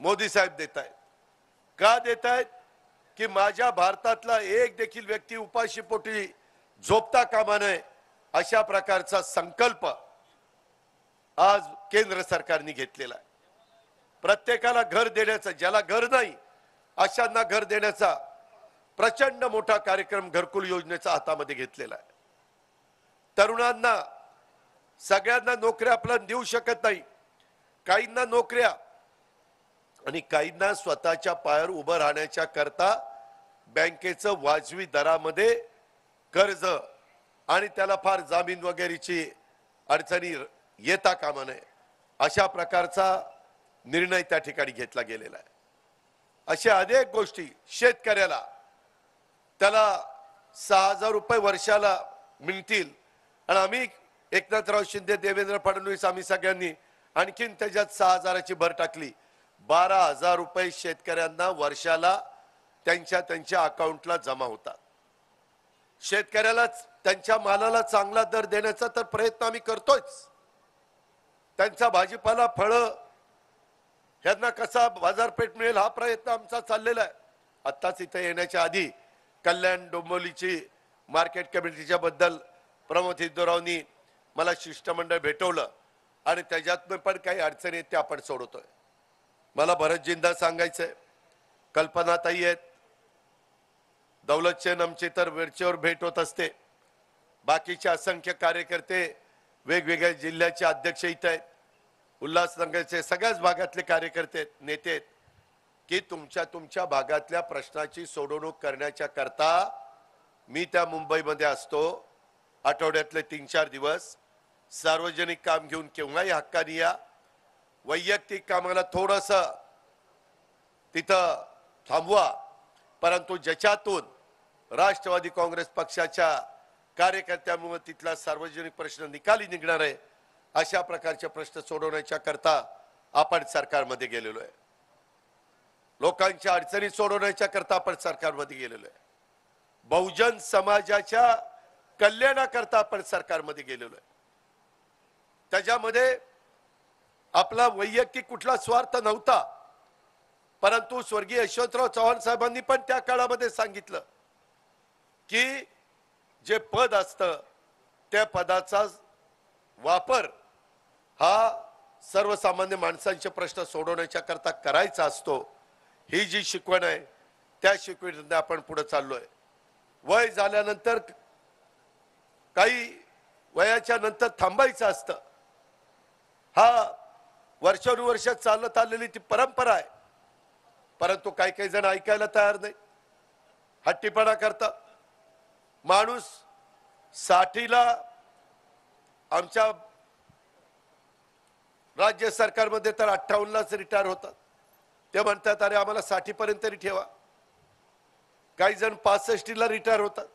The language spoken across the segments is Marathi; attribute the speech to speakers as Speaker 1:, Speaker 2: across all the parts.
Speaker 1: मोदी साहेब देत आहेत। का देत आहेत की माझ्या भारतातला एक देखील व्यक्ती उपाशीपोटी झोपता कामा नये अशा प्रकारचा संकल्प आज केंद्र सरकारने घेतलेला आहे। प्रत्येकाला घर देण्याचा, ज्याला घर नाही अशांना घर देण्याचा प्रचंड मोठा कार्यक्रम घरकुल योजनेचा हातामध्ये घेतलेला आहे। तरुणांना सगळ्यांना नोकऱ्या आपण देऊ शकत नाही, काहींना नोकऱ्या आणि काहींना स्वतःच्या पायावर उभं राहण्याच्या करता बँकेचं वाजवी दरामध्ये कर्ज आणि त्याला फार जामीन वगैरेची अडचणी येता कामा नये अशा प्रकारचा निर्णय त्या ठिकाणी घेतला गेलेला आहे। अशा अनेक गोष्टी शेतकऱ्याला त्याला 6,000 रुपये वर्षाला मिळतील आणि आम्ही एकनाथराव शिंदे, देवेंद्र फडणवीस आम्ही सगळ्यांनी आणखीन त्याच्यात 6,000ची भर टाकली। 12,000 रुपये शेतकऱ्यांना वर्षाला त्यांच्या अकाउंटला जमा होतात। शेतकऱ्याला त्यांच्या मालाला चांगला दर देण्याचा तर प्रयत्न आम्ही करतोच। त्यांचा भाजीपाला, फळं यांना कसा बाजारपेठ मिळेल हा प्रयत्न आमचा चाललेला आहे। आत्ताच इथे येण्याच्या आधी कल्याण डोंबिवलीची मार्केट कमिटीच्या बद्दल प्रमोद हिंदूरावनी मला शिष्टमंडळ भेटवलं आणि त्याच्यातून पण काही अडचणी आहेत त्या आपण सोडवतोय। मला भरतजींना सांगायचंय, कल्पनाताई आहेत, दौलतचंद आमची तर वेळच्यावर भेट होत असते, बाकीचे असंख्य कार्यकर्ते वेगवेगळ्या जिल्ह्याचे अध्यक्ष इथे आहेत, उल्हासनगरचे सगळ्याच भागातले कार्यकर्ते आहेत, नेते आहेत की तुमच्या भागातल्या प्रश्नाची सोडवणूक करण्याच्या करता मी त्या मुंबईमध्ये असतो। आठवड्यातले 3-4 दिवस सार्वजनिक काम घेऊन केव्हाही हक्काने या, वैयक्तिक कामाला थोडस तिथं थांबवा, परंतु ज्याच्यातून राष्ट्रवादी काँग्रेस पक्षाच्या कार्यकर्त्यांमुळे तिथला सार्वजनिक प्रश्न निकाली निघणार आहे अशा प्रकारचे प्रश्न सोडवण्याच्या करता आपण सरकारमध्ये गेलेलो आहे। लोकांच्या अडचणी सोडवण्याच्या करता आपण सरकारमध्ये गेलेलो आहे। बहुजन समाजाच्या कल्याणाकरता आपण सरकारमध्ये गेलेलो आहे। त्याच्यामध्ये आपला वैयक्तिक कुठला स्वार्थ नव्हता, परंतु स्वर्गीय यशवंतराव चव्हाण साहेबांनी पण त्या काळामध्ये सांगितलं की जे पद असतं त्या पदाचा वापर हा सर्वसामान्य माणसांचे प्रश्न सोडवण्याच्या करता करायचा असतो। ही जी शिकवण आहे त्या शिकवणीने आपण पुढे चाललोय। वय झाल्यानंतर काही वयाच्या नंतर थांबायचं असतं, हा वर्षानुवर्ष चालत आलेली ती परंपरा आहे, परंतु काही जण ऐकायला तयार नाही, हट्टीपणा करतात। माणूस 60ला आमच्या राज्य सरकारमध्ये तर 58लाच रिटायर होतात। ते म्हणतात अरे आम्हाला 60 पर्यंत तरी ठेवा। काही जण 65ला रिटायर होतात,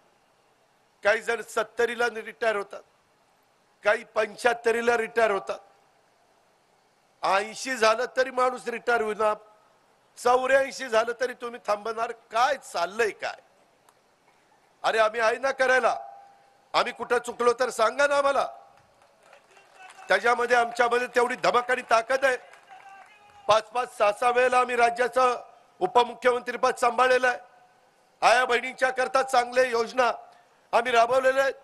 Speaker 1: काही जण 70ला रिटायर होतात, काही 75ला रिटायर होतात। 80 झालं तरी माणूस रिटायर होणार, 84 झालं तरी तुम्ही थांबणार, काय चाललंय काय? अरे आम्ही आहे ना करायला, आम्ही कुठं चुकलो तर सांगा ना आम्हाला। त्याच्यामध्ये आमच्यामध्ये तेवढी धमक आणि ताकद आहे। 5-5, 6-6 वेळेला आम्ही राज्याचं उपमुख्यमंत्रीपद सांभाळलेलं आहे। आया बहिणींच्या करता चांगले योजना आम्ही राबवलेल्या आहेत।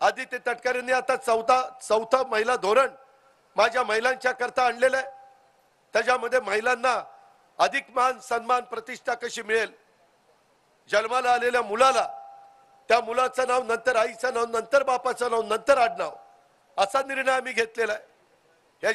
Speaker 1: आदित्य तटकरेंनी आता चौथा महिला धोरण माझ्या महिलांच्या करता आणलेलं आहे। त्याच्यामध्ये महिलांना अधिक मान, सन्मान, प्रतिष्ठा कशी मिळेल, जन्माला आलेल्या मुलाला त्या मुलाचं नाव नंतर आईचं नाव, नंतर बापाचं नाव, नंतर आडनाव, असा निर्णय आम्ही घेतलेला आहे।